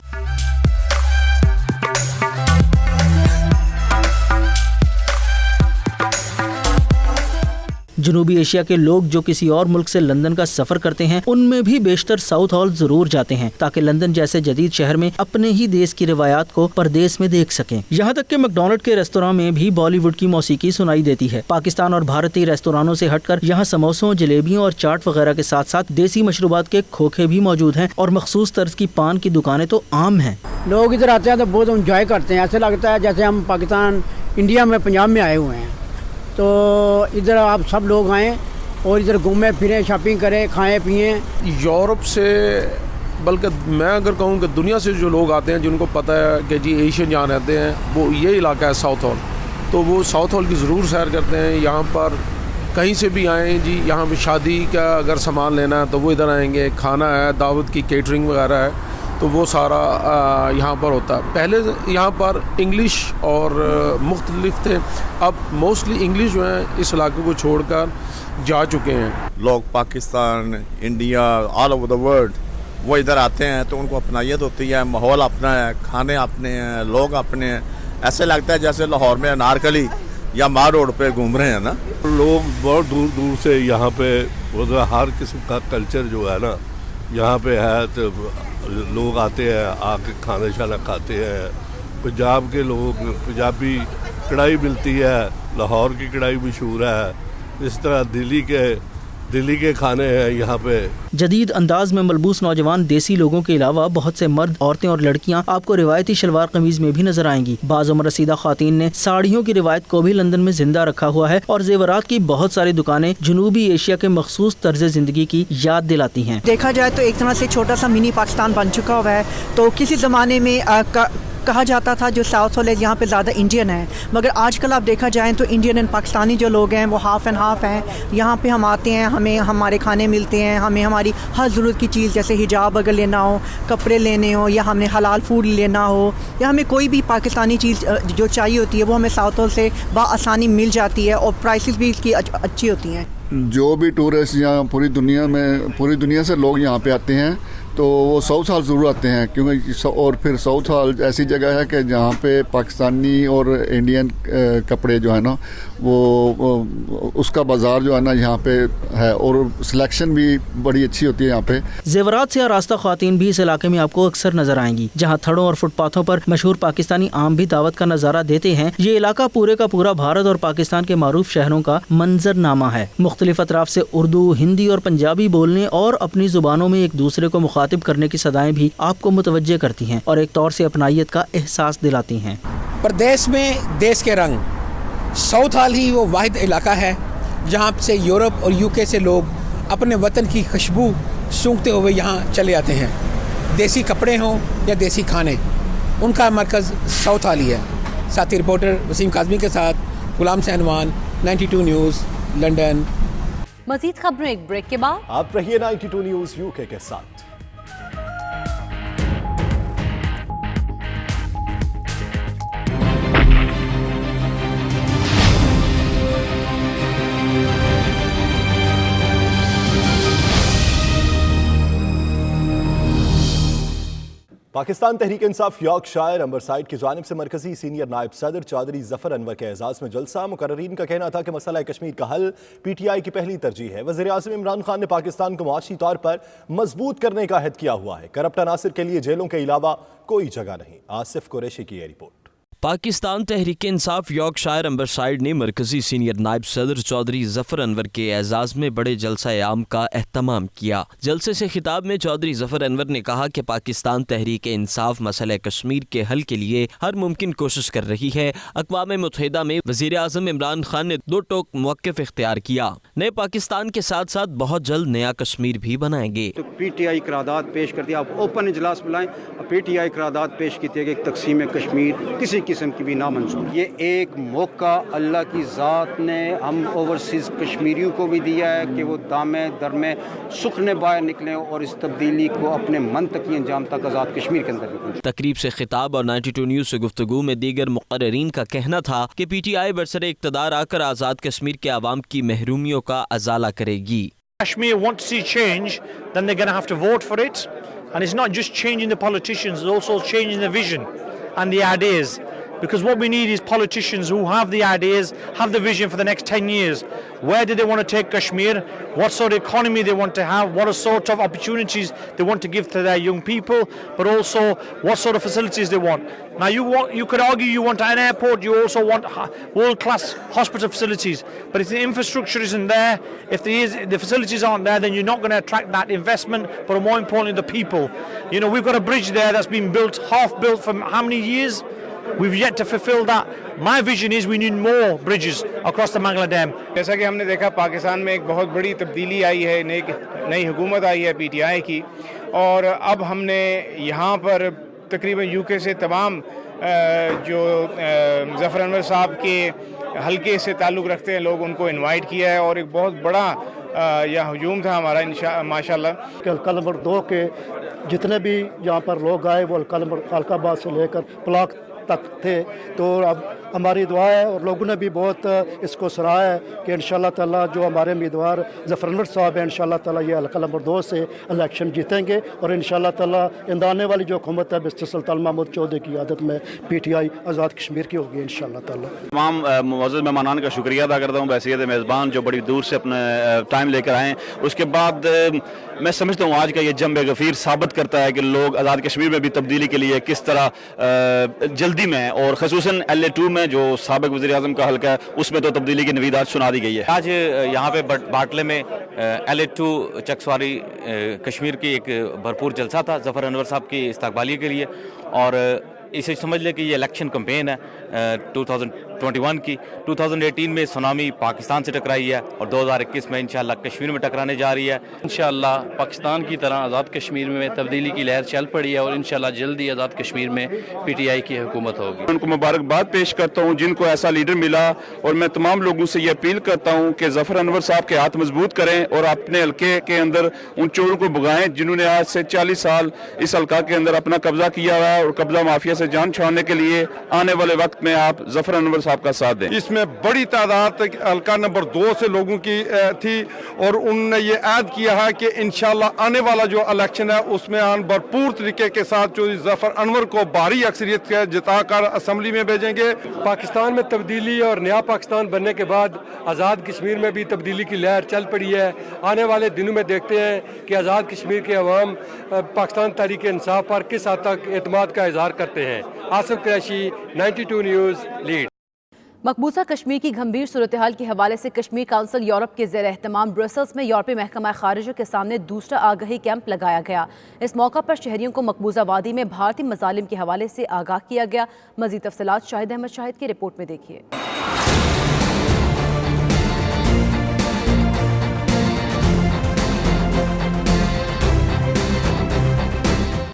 Speaker 15: जनूबी एशिया के लोग जो किसी और मुल्क से लंदन का सफर करते हैं, उनमें भी बेशतर साउथ हॉल जरूर जाते हैं, ताकि लंदन जैसे जदीद शहर में अपने ही देश की रिवायात को परदेश में देख सकें। यहाँ तक कि मैकडॉनल्ड के रेस्तोरां में भी बॉलीवुड की मौसीकी सुनाई देती है। पाकिस्तान और भारतीय रेस्तोरानों से हटकर यहाँ समोसों, जलेबियों और चाट वगैरह के साथ साथ देसी मशरूबात के खोखे भी मौजूद हैं, और मखसूस तर्ज की पान की दुकानें तो आम हैं।
Speaker 16: लोग इधर आते हैं तो बहुत इंजॉय करते हैं, ऐसे लगता है जैसे हम पाकिस्तान, इंडिया में, पंजाब में आए हुए हैं। तो इधर आप सब लोग आएँ और इधर घूमें फिरें, शॉपिंग करें, खाएं पिएं।
Speaker 17: यूरोप से, बल्कि मैं अगर कहूँ कि दुनिया से जो लोग आते हैं, जिनको पता है कि जी एशियन जहाँ रहते हैं वो ये इलाका है साउथ हॉल, तो वो साउथ हॉल की ज़रूर सैर करते हैं। यहाँ पर कहीं से भी आएँ जी, यहाँ पर शादी का अगर सामान लेना है तो वो इधर आएंगे, खाना है, दावत की केटरिंग वगैरह है, तो वो सारा यहाँ पर होता है। पहले यहाँ पर इंग्लिश और मुख्तलिफ थे, अब मोस्टली इंग्लिश जो है इस इलाके को छोड़कर जा चुके हैं।
Speaker 18: लोग Pakistan, India, all over the world वो इधर आते हैं तो उनको अपनायत होती है, माहौल अपना है, खाने अपने हैं, लोग अपने हैं। ऐसे लगता है जैसे लाहौर में अनारकली या मार रोड पे घूम रहे हैं ना।
Speaker 19: लोग बहुत दूर दूर से यहाँ पे हर किस्म का कल्चर जो है ना यहाँ पे है, तो लोग आते हैं, आके खाना शाना खाते हैं। पंजाब के लोग, पंजाबी कढ़ाई मिलती है, लाहौर की कढ़ाई मशहूर है, इस तरह दिल्ली के खाने हैं यहाँ पे।
Speaker 15: जदीद अंदाज में मलबूस नौजवान देसी लोगों के अलावा बहुत से मर्द, औरतें और लड़कियां आपको रिवायती शलवार कमीज में भी नजर आएंगी। बाज़ उम्र रसीदा खातून ने साड़ियों की रिवायत को भी लंदन में जिंदा रखा हुआ है और जेवरात की बहुत सारी दुकानें जनूबी एशिया के मखसूस तर्ज जिंदगी की याद दिलाती हैं।
Speaker 20: देखा जाए तो एक तरह से छोटा सा मिनी पाकिस्तान बन चुका हुआ है। तो किसी ज़माने में कहा जाता था जो साउथ वाले यहाँ पे ज़्यादा इंडियन हैं, मगर आजकल आप देखा जाए तो इंडियन एंड पाकिस्तानी जो लोग हैं वो हाफ़ एंड हाफ़ हैं। यहाँ पे हम आते हैं, हमें हमारे खाने मिलते हैं, हमें हमारी हर ज़रूरत की चीज़ जैसे हिजाब अगर लेना हो, कपड़े लेने हो, या हमें हलाल फूड लेना हो, या हमें कोई भी पाकिस्तानी चीज़ जो चाहिए होती है वो हमें साउथ वाल से बआसानी मिल जाती है और प्राइसेस भी इसकी अच्छी होती हैं।
Speaker 21: जो भी टूरिस्ट यहाँ पूरी दुनिया से लोग यहाँ पे आते हैं तो वो साउथ हाल ज़रूर आते हैं, क्योंकि और फिर साउथ हाल ऐसी जगह है कि जहाँ पे पाकिस्तानी और इंडियन कपड़े जो है ना वो उसका बाज़ार जो है ना यहाँ पे है और सिलेक्शन भी बड़ी अच्छी होती है यहाँ पे।
Speaker 15: जेवरात से आरास्ता ख़वातीन भी इस इलाके में आपको अक्सर नजर आएंगी, जहाँ थड़ों और फुटपाथों पर मशहूर पाकिस्तानी आम भी दावत का नज़ारा देते हैं। ये इलाका पूरे का पूरा भारत और पाकिस्तान के मारूफ शहरों का मंजरनामा है। मुख्तलिफ अतराफ से उर्दू, हिंदी और पंजाबी बोलने और अपनी जुबानों में एक दूसरे को मुखातिब करने की सदाएं भी आपको मुतवज्जे करती हैं और एक तौर से अपनायत का एहसास दिलाती हैं।
Speaker 22: प्रदेश में देश के रंग, साउथ हाल ही वो वाहिद इलाका है जहाँ से यूरोप और यूके से लोग अपने वतन की खुशबू सूंघते हुए यहाँ चले आते हैं। देसी कपड़े हों या देसी खाने, उनका मरकज़ साउथ हाल ही है। साथी रिपोर्टर वसीम काज़मी के साथ गुलाम सहनवान, 92 न्यूज़, लंदन।
Speaker 2: मज़ीद खबरें एक ब्रेक के बाद।
Speaker 1: आप रहिए 92 न्यूज़ यूके के साथ। पाकिस्तान तहरीक इंसाफ यॉर्कशायर अम्बरसाइड की जानिब से मरकजी सीनियर नायब सदर चौधरी जफर अनवर के एजाज में जलसा। मुकर्रीन का कहना था कि मसला कश्मीर का हल PTI की पहली तरजीह है। वज़ीर आज़म इमरान खान ने पाकिस्तान को मुआशी तौर पर मजबूत करने का अहद किया हुआ है। करप्ट अनासिर के लिए जेलों के अलावा कोई जगह नहीं। आसिफ कुरैशी की रिपोर्ट।
Speaker 11: पाकिस्तान तहरीक इंसाफ यॉर्कशायर अम्बरसाइड ने मरकजी सीनियर नायब सदर चौधरी जफर अनवर के एजाज में बड़े जलसा आम का एहतमाम किया। जलसे से खिताब में चौधरी जफर अनवर ने कहा कि पाकिस्तान तहरीक इंसाफ मसला कश्मीर के हल के लिए हर मुमकिन कोशिश कर रही है। अक़वाम मुत्तहिदा में वज़ीर आज़म इमरान खान ने 2 टोक मौक़िफ़ इख्तियार किया। नए पाकिस्तान के साथ साथ बहुत जल्द नया कश्मीर भी बनाएंगे।
Speaker 23: तो PTI करारदाद पेश कर दिया, आप ओपन इजलास बुलाएं, PTI करारदाद पेश की थी कि तकसीम कश्मीर किसी किस्म की भी नामंजूर। ये एक मौका अल्लाह की ज़ात ने हम ओवरसीज़ कश्मीरियों को भी दिया है कि वो दामे दरमे सुखने बाहर निकलें और इस तब्दीली को अपने मंतकी अंजाम तक आज़ाद कश्मीर के अंदर भी।
Speaker 11: तकरीब से खिताब और 92 न्यूज़ से गुफ्तगू में दीगर मुक़र्रीन का कहना था कि PTI बरसरे इक़्तिदार आकर आज़ाद कश्मीर के आवाम की महरूमियों का अजाला करेगी।
Speaker 24: Kashmir want to see change, then they're going to have to vote for it. And it's not just changing the politicians, it's also changing the vision and the ideas. Because what we need is politicians who have the ideas, have the vision for the next 10 years. Where do they want to take Kashmir? What sort of economy they want to have? What sort of opportunities they want to give to their young people? But also, what sort of facilities they want. Now, you could argue you want an airport, you also want world-class hospital facilities. But if the infrastructure isn't there, if the facilities aren't there, then you're not going to attract that investment, but more importantly, the people. You know, we've got a bridge there that's been built, half built for how many years? We've yet to fulfill that. My vision is we need more bridges across the Mangla Dam.
Speaker 25: जैसा कि हमने देखा पाकिस्तान में एक बहुत बड़ी तब्दीली आई है, नई हुकूमत आई है PTI की, और अब हमने यहाँ पर तकरीबन UK से तमाम जो जफर अनवर साहब के हल्के से ताल्लुक़ रखते हैं लोग, उनको इनवाइट किया है और एक बहुत बड़ा यहाँ हजूम था हमारा माशाल्लाह।
Speaker 4: हल्का नंबर 2 के जितने भी यहाँ पर लोग आए वो अलकाबाद से लेकर ब्लॉक तक थे, तो अब हमारी दुआ है और लोगों ने भी बहुत इसको सराहा है कि इंशाल्लाह ताला जो हमारे उम्मीदवार ज़फ़र अनवर साहब हैं इंशाल्लाह ताला ये हल्का नंबर 2 से इलेक्शन जीतेंगे और इंशाल्लाह ताला आने वाली जो हुकूमत है मिस्टर सुल्तान महमूद चौधरी की आदत में PTI आज़ाद कश्मीर की होगी इंशाल्लाह ताला।
Speaker 5: तमाम मुअज़्ज़ज़ मेहमानान का शुक्रिया अदा करता हूँ, बैसियत मेज़बान जो बड़ी दूर से अपने टाइम लेकर आए। उसके बाद मैं समझता हूँ आज का ये जंब गफ़ीर साबित करता है कि लोग आज़ाद कश्मीर में भी तब्दीली के लिए किस तरह जल्दी में, और ख़ुसूसन LA2 में जो साबिक़ वज़ीर आज़म का हल्का है उसमें तो तब्दीली की नवीद आज सुना दी गई है।
Speaker 6: आज यहाँ पे बाटले में LA2 चकसवारी कश्मीर की एक भरपूर जलसा था ज़फ़र अनवर साहब की इस्तकबाली के लिए, और इसे समझ लें कि ये इलेक्शन कैंपेन है 2021 की। 2018 में सुनामी पाकिस्तान से टकराई है और 2021 में इंशाल्लाह कश्मीर में टकराने जा रही है।
Speaker 7: इंशाल्लाह पाकिस्तान की तरह आज़ाद कश्मीर में तब्दीली की लहर चल पड़ी है और इंशाल्लाह जल्दी आज़ाद कश्मीर में PTI की हुकूमत होगी।
Speaker 9: उनको मुबारकबाद पेश करता हूँ जिनको ऐसा लीडर मिला, और मैं तमाम लोगों से ये अपील करता हूँ कि ज़फ़र अनवर साहब के हाथ मजबूत करें और अपने हल्के के अंदर उन चोरों को भगाएं जिन्होंने आज से 40 साल इस हल्का के अंदर अपना कब्जा किया हुआ है, और कब्जा माफिया से जान छुड़ाने के लिए आने वाले वक्त में आप ज़फ़र अनवर साहब का साथ दें।
Speaker 26: इसमें बड़ी तादाद हल्का नंबर 2 से लोगों की थी, और उन्होंने ये ऐद किया है कि इंशाल्लाह आने वाला जो इलेक्शन है उसमें भरपूर तरीके के साथ जो ज़फ़र अनवर को भारी अक्सरियत जिताकर असम्बली में भेजेंगे।
Speaker 27: पाकिस्तान में तब्दीली और नया पाकिस्तान बनने के बाद आज़ाद कश्मीर में भी तब्दीली की लहर चल पड़ी है। आने वाले दिनों में देखते हैं कि आज़ाद कश्मीर के अवाम पाकिस्तान तहरीक इंसाफ पर किस हद तक एतमाद का इजहार करते हैं। Asif Qureshi, 92 news, lead.
Speaker 2: मकबूजा कश्मीर की गंभीर सूरत हाल के हवाले से कश्मीर काउंसिल यूरोप के ज़ेर एहतमाम ब्रसल्स में यूरोपीय महकमा खारिजा के सामने दूसरा आगाही कैंप लगाया गया। इस मौका पर शहरियों को मकबूजा वादी में भारतीय मजालिम के हवाले से आगाह किया गया। मज़ीद तफसीलात शाहिद अहमद शाहिद की रिपोर्ट में देखिए।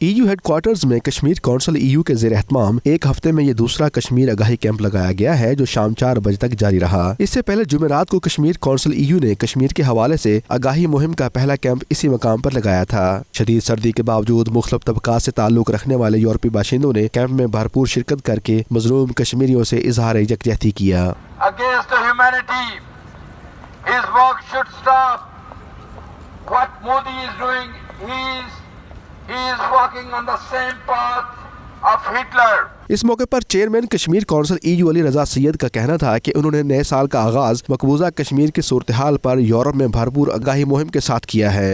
Speaker 28: EU हेडक्वार्टर्स में कश्मीर काउंसिल EU के ज़ेर एहतमाम एक हफ्ते में ये दूसरा कश्मीर आगाही कैंप लगाया गया है जो शाम 4 बजे तक जारी रहा। इससे पहले जुमेरात को कश्मीर काउंसिल EU ने कश्मीर के हवाले से आगाही मुहिम का पहला कैंप इसी मकाम पर लगाया था। शदीद सर्दी के बावजूद मुख्तलिफ तबकात से ताल्लुक रखने वाले यूरोपीय बाशिंदों ने कैंप में भरपूर शिरकत करके मजलूम कश्मीरियों से इजहार यकजहती किया। इस मौके पर chairman Kashmir council EU Ali Raza Syed का कहना था कि उन्होंने नए साल का आगाज मकबूजा कश्मीर की सूरत हाल पर यूरोप में भरपूर आगाही मुहिम के साथ किया है।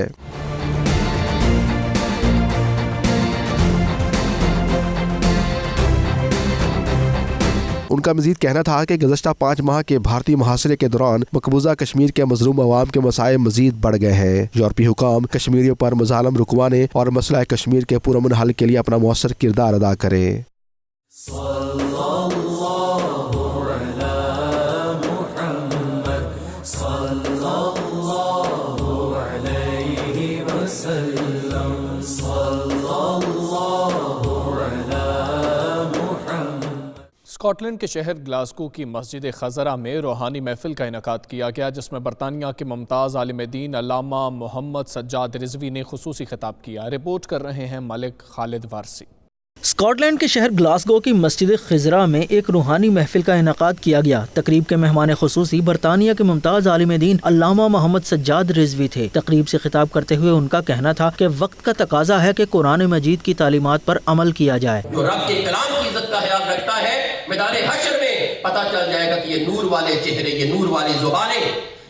Speaker 28: उनका मजीद कहना था कि गुज़श्ता 5 माह के भारतीय मुहासरे के दौरान मकबूजा कश्मीर के मजलूम अवाम के मसाइल मजीद बढ़ गए हैं। यूरोपीय हुकाम कश्मीरियों पर मजालम रुकवाने और मसला कश्मीर के पुरअमन हल के लिए अपना मौसर किरदार अदा करें।
Speaker 3: स्कॉटलैंड के शहर ग्लासगो की मस्जिद खज़रा में रूहानी महफिल का इनेकाद किया गया, जिसमें बरतानिया के मुमताज़ आलिम दीन अल्लामा मोहम्मद सज्जाद रिजवी ने खुसूसी खिताब किया। रिपोर्ट कर रहे हैं मलिक खालिद वारसी।
Speaker 15: स्कॉटलैंड के शहर ग्लासगो की मस्जिद खज़रा में एक रूहानी महफिल का इनेकाद किया गया। तकरीब के मेहमान खुसूसी बरतानिया के मुमताज़ आलिम दीन अल्लामा मोहम्मद सज्जाद रिजवी थे। तकरीब से खिताब करते हुए उनका कहना था कि वक्त का तकाजा है कि कुरान मजीद की तालीमात पर अमल किया जाए।
Speaker 29: जो रब के कलाम की इज्जत का ख्याल रखता है, मैदान हश्र में पता चल जाएगा कि ये नूर वाले चेहरे, ये नूर वाली जुबानें,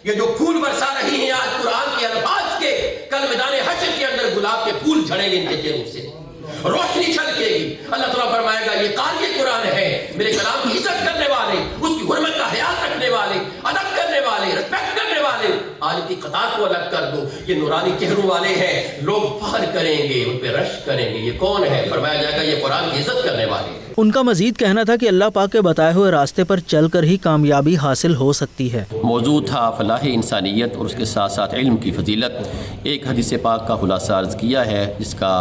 Speaker 29: ये जो फूल बरसा रही हैं आज कुरान के अल्फाज के, कल मैदान हश्र के अंदर गुलाब के फूल झड़ेंगे इनके चेहरों से, रोशनी छलकेगी। अल्लाह ताला फरमाएगा ये कारी कुरान है, मेरे कलाम की इज्जत करने वाले, उसकी हुर्मत का ख्याल रखने वाले, अदब करने वाले, रिस्पेक्ट करने वाले, आज की कतार को अलग कर दो, ये नूरानी चेहरों वाले हैं, लोग फख्र करेंगे, उन पे रश्क करेंगे। ये कौन है? फरमाया जाएगा ये कुरान की इज्जत करने वाले।
Speaker 15: उनका मजीद कहना था कि अल्लाह पाक के बताए हुए रास्ते पर चलकर ही कामयाबी हासिल हो सकती है।
Speaker 29: मौजूद था फलाह इंसानियत और उसके साथ साथ इल्म की फजीलत। एक हदीस पाक का खुलासा अर्ज किया है जिसका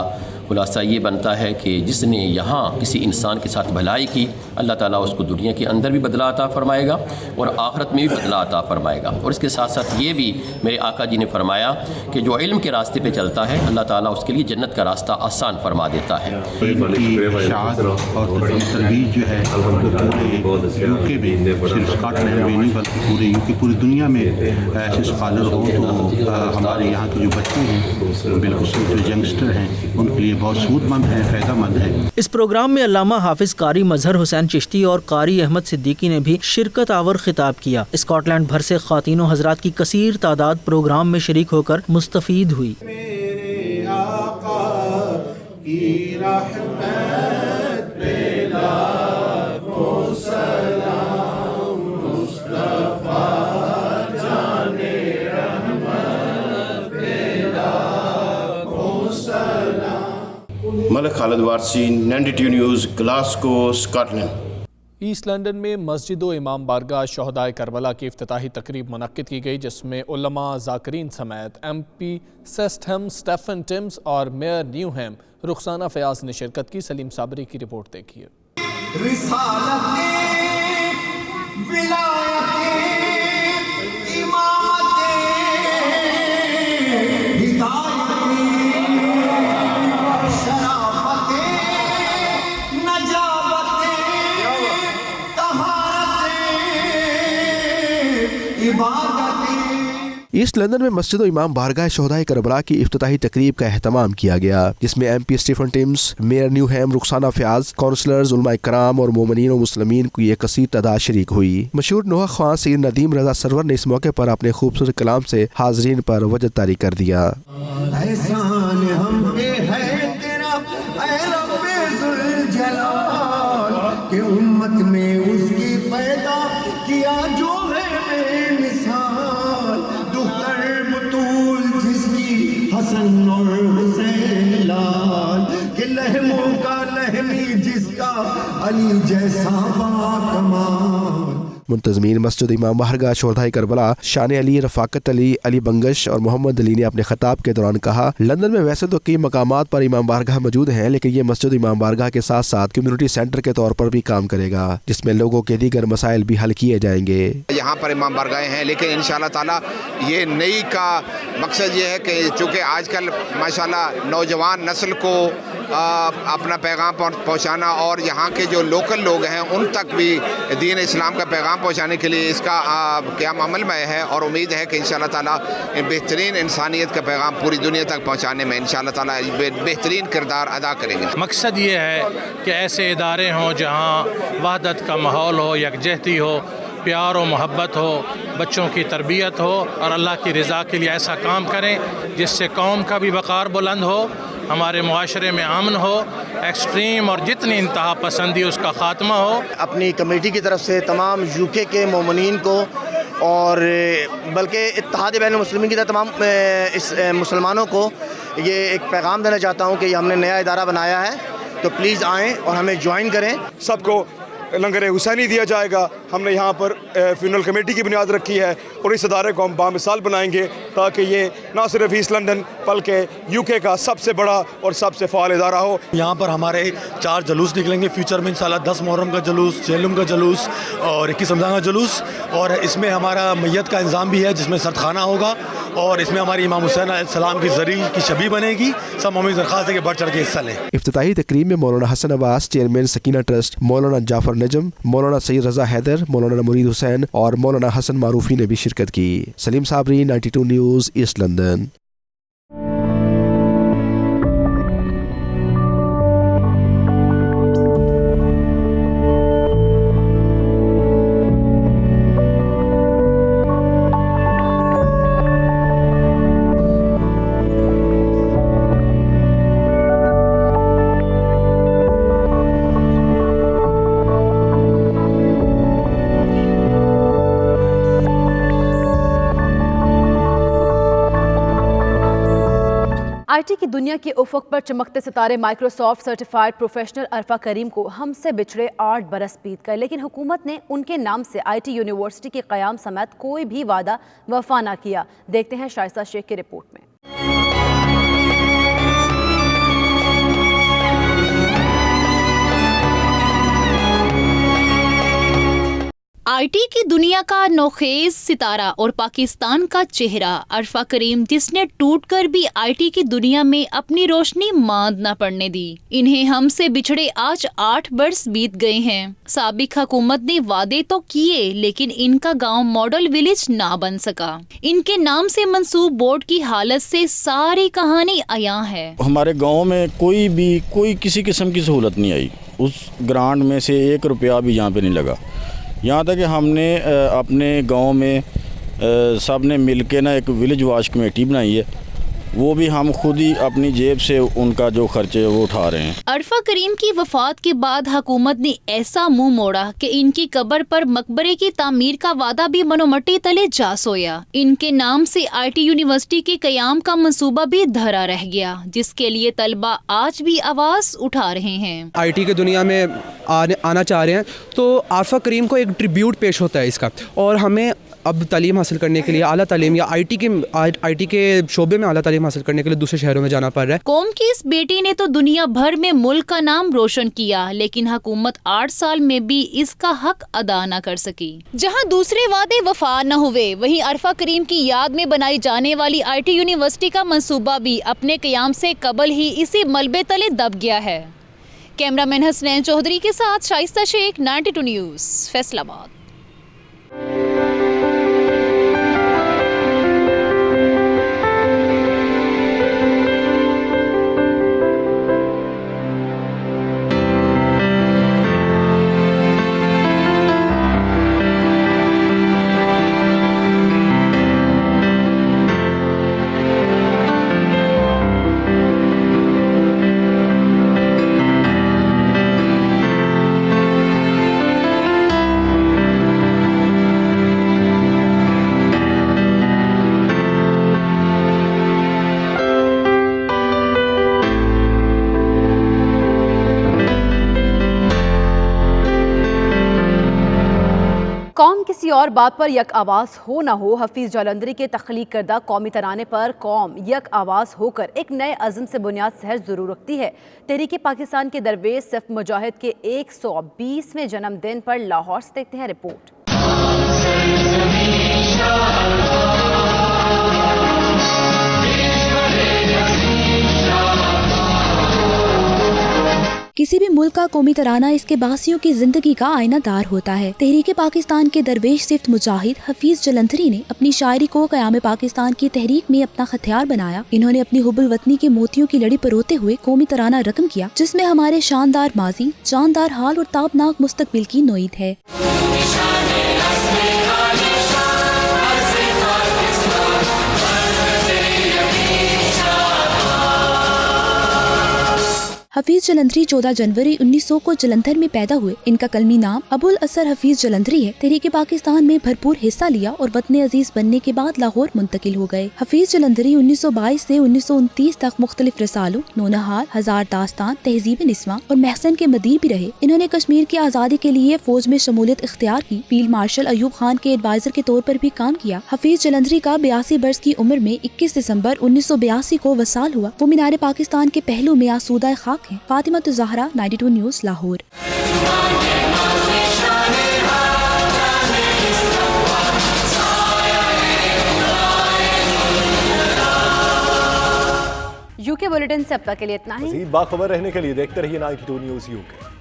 Speaker 29: खुलासा ये बनता है कि जिसने यहाँ किसी इंसान के साथ भलाई की, अल्लाह ताला उसको दुनिया के अंदर भी बदला अता फरमाएगा और आखिरत में भी बदला अता फरमाएगा। और इसके साथ साथ ये भी मेरे आका जी ने फरमाया कि जो इल्म के रास्ते पे चलता है, अल्लाह ताला उसके लिए जन्नत का रास्ता आसान फरमा देता है।
Speaker 8: और तरवीज जो है यूके में, सिर्फ स्कॉटलैंड में नहीं बल्कि पूरे यूके, पूरी दुनिया में ऐसे स्कॉलर हो तो हमारे यहाँ के जो बच्चे हैं, बिल्कुल जो यंगस्टर हैं, उनके लिए बहुत सूदमंद है, फ़ायदेमंद है।
Speaker 15: इस प्रोग्राम में अल्लामा हाफिज कारी मजहर हुसैन चिश्ती और कारी अहमद सिद्दीकी ने भी शिरकत आवर खिताब किया। स्कॉटलैंड भर से ख़वातीन हज़रात की कसीर तादाद प्रोग्राम में शरीक होकर मुस्तफ़ीद हुई।
Speaker 10: Malik Khalid Warsi, 92 news, Glasgow, Scotland.
Speaker 3: East London में मस्जिद व इमाम बारगाह शहदाए करबला की इफ्तिताही तकरीब मुनक्किद की गई, जिसमें उलमा ज़ाकिरीन समेत MP सेस्टहम स्टेफन टिम्स और मेयर न्यूहैम रुखसाना फयाज ने शिरकत की। सलीम साबरी की रिपोर्ट देखिए।
Speaker 28: ईस्ट लंदन में मस्जिद इमाम बारगाह शहदाए करबला की इफ्तिताही तकरीब का एहतमाम किया गया, जिसमें MP Stephen Timms, mayor Newham Rukhsana Fayaz, councillors, उलमा कराम और मोमिनीन और मुस्लिमीन की एक कसीर तादाद शरीक हुई। मशहूर नोहा ख्वां सैयद नदीम रजा सरवर ने इस मौके पर अपने खूबसूरत कलाम से हाजरीन पर वजद तारी कर दिया।
Speaker 12: उम्मत में उसकी पैदा किया जो है मिसाल, दुख्तर बतूल जिसकी हसन और हुसैन लाल, के लहमों का लहमी जिसका अली जैसा बाकमाल।
Speaker 28: मुंतज़मीन मस्जिद इमाम बारगाह शहदाए करबला शान अली, रफ़ाकत अली, अली बंगश और मोहम्मद अली ने अपने खिताब के दौरान कहा, लंदन में वैसे तो कई मकामात पर इमाम बारगाह मौजूद हैं, लेकिन ये मस्जिद इमाम बारगाह के साथ साथ कम्युनिटी सेंटर के तौर पर भी काम करेगा, जिसमें लोगों के दीगर मसाइल भी हल किए जाएंगे।
Speaker 13: यहाँ पर इमाम बारगाहें हैं, लेकिन इंशाअल्लाह ताला ये नई का मकसद ये है कि चूँकि आजकल माशाल्लाह नौजवान नस्ल को अपना पैगाम पहुँचाना और यहाँ के जो लोकल लोग हैं उन तक भी दीन इस्लाम का पैगाम पहुँचाने के लिए इसका क़याम अमल में है, और उम्मीद है कि इंशाअल्लाह ताला बेहतरीन इंसानियत का पैगाम पूरी दुनिया तक पहुँचाने में इंशाअल्लाह ताला बेहतरीन किरदार अदा करेंगे।
Speaker 7: मकसद ये है कि ऐसे इदारे हों जहाँ वहदत का माहौल हो, यकजहती हो, प्यार और मोहब्बत हो, बच्चों की तरबियत हो और अल्लाह की रज़ा के लिए ऐसा काम करें जिससे कौम का भी वक़ार बुलंद हो, हमारे मुआशरे में अमन हो, एक्सट्रीम और जितनी इंतहा पसंदी उसका ख़ात्मा हो।
Speaker 12: अपनी कमेटी की तरफ से तमाम UK के मोमिनीन को और बल्कि इत्तेहाद बैन मुस्लिमीन की तरह तमाम इस मुसलमानों को ये एक पैगाम देना चाहता हूँ कि हमने नया इदारा बनाया है, तो प्लीज़ आएँ और हमें ज्वाइन करें।
Speaker 14: सबको लंगर हुसैनी दिया जाएगा। हमने यहाँ पर फ्यूनरल कमेटी की बुनियाद रखी है और इस अदारे को हम बामिसाल बनाएंगे ताकि ये ना सिर्फ ईस्ट लंदन बल्कि UK का सबसे बड़ा और सबसे फ़ाल इदारा हो।
Speaker 16: यहाँ पर हमारे 4 जुलूस निकलेंगे फ्यूचर में इंशाल्लाह, 10 मुहर्रम का जुलूस, चेलुम का जुलूस और 21 रमज़ान का जुलूस, और इसमें हमारा मैयत का इंतज़ाम भी है जिसमें सरखाना होगा, और इसमें हमारी इमाम हुसैन अलैहिस्सलाम की ज़री की शबी बनेगी। सब मोमिन दरख्वास्त है कि बढ़ चढ़ के हिस्सा लें।
Speaker 28: इफ्तिताही तकरीब में मौलाना हसन अब्बास, चेयरमैन सकीना ट्रस्ट, मौलाना जाफर नजम, मौलाना सैयद रजा हैदर, मौलाना मुरीद हुसैन और मौलाना हसन मारूफी ने भी शिरकत की। Salim Sabri, 92 news, east London.
Speaker 2: IT की दुनिया के उफक पर चमकते सितारे Microsoft certified professional Arfa Karim को हमसे बिछड़े 8 बरस बीत गए, लेकिन हुकूमत ने उनके नाम से IT यूनिवर्सिटी के क़याम समेत कोई भी वादा वफा ना किया। देखते हैं शाइस्ता शेख की रिपोर्ट में।
Speaker 1: आईटी की दुनिया का नौखेज सितारा और पाकिस्तान का चेहरा अरफा करीम, जिसने टूटकर भी आईटी की दुनिया में अपनी रोशनी मांद न पड़ने दी। इन्हें हमसे बिछड़े आज 8 वर्ष बीत गए हैं। साबिक हुकूमत ने वादे तो किए, लेकिन इनका गांव मॉडल विलेज ना बन सका। इनके नाम से मंसूब बोर्ड की हालत से सारी कहानी अयां है।
Speaker 11: हमारे गाँव में कोई किसी किस्म की सहूलत नहीं आई। उस ग्रांट में से 1 रुपया भी यहाँ पे नहीं लगा। यहाँ तक कि हमने अपने गांव में सब ने मिल के ना एक विलेज वॉश कमेटी बनाई है, वो भी हम खुद ही अपनी जेब से उनका जो खर्चे वो उठा रहे हैं।
Speaker 1: अरफा करीम की वफात के बाद हुकूमत ने ऐसा मुंह मोड़ा कि इनकी कब्र पर मकबरे की तामीर का वादा भी मनोमट्टी तले जा सोया। इनके नाम से आईटी यूनिवर्सिटी के कयाम का मंसूबा भी धरा रह गया, जिसके लिए तलबा आज भी आवाज उठा रहे हैं।
Speaker 17: आईटी की दुनिया में आना चाह रहे हैं तो अरफा करीम को एक ट्रिब्यूट पेश होता है इसका, और हमें अब तालीम हासिल करने के लिए आला तालीम या आईटी के शोबे में आला तालीम हासिल करने के लिए दूसरे शहरों में जाना पड़ रहा है।
Speaker 1: कौम की इस बेटी ने तो दुनिया भर में मुल्क का नाम रोशन किया, लेकिन हुकूमत 8 साल में भी इसका हक अदा न कर सकी। जहां दूसरे वादे वफा न हुए, वहीं अरफा करीम की याद में बनाई जाने वाली आईटी यूनिवर्सिटी का मंसूबा भी अपने क़याम से कबल ही इसी मलबे तले दब गया है। कैमरामैन हसनैन चौधरी के साथ शाइस्ता शेख, 92 न्यूज़, फैसलाबाद।
Speaker 2: कौम किसी और बात पर यक आवाज़ हो ना हो, हफीज़ जालंधरी के तख्लीक करदा कौमी तराने पर कौम यक आवाज़ होकर एक नए अज़म से बुनियाद सहज ज़रूर रखती है। तहरीक पाकिस्तान के दरवेश सिफ मुजाहिद के 120वें जन्मदिन पर लाहौर से देखते हैं रिपोर्ट।
Speaker 18: किसी भी मुल्क का कौमी तराना इसके बासियों की जिंदगी का आईनादार होता है। तहरीक पाकिस्तान के दरवेश सिफ्त मुजाहिद हफीज जालंधरी ने अपनी शायरी को क़याम पाकिस्तान की तहरीक में अपना हथियार बनाया। इन्होंने अपनी हुब्बुल वतनी के मोतियों की लड़ी परोते हुए कौमी तराना रकम किया, जिसमें हमारे शानदार माजी, जानदार हाल और ताबनाक मुस्तकबिल की नोईद है। हफीज जालंधरी 14 जनवरी 1900 को जलंधर में पैदा हुए। इनका कलमी नाम अबुल असर हफीज जालंधरी है। तहरीक पाकिस्तान में भरपूर हिस्सा लिया और वतन अजीज बनने के बाद लाहौर मुंतकिल हो गए। हफीज जालंधरी 1922 से 1929 तक मुख्तलिफ रसालों, नौनहार, हजार दास्तान, तहजीब निस्वा और महसन के मदीर भी रहे। इन्होंने कश्मीर की आज़ादी के लिए फौज में शमूलियत इख्तियार की। फील्ड मार्शल अयूब खान के एडवाइजर के तौर पर भी काम किया। हफीज जालंधरी का 82 वर्ष की उम्र में 21 दिसंबर 1982 को वसाल हुआ। वो मीनार पाकिस्तान के पहलू में आसूदा खाक है। Fatima Zahra, 92 news, Lahore.
Speaker 2: UK bulletin से अब तक के लिए इतना ही।
Speaker 19: मज़ीद बाखबर रहने के लिए देखते रहिए 92 न्यूज़ यूके।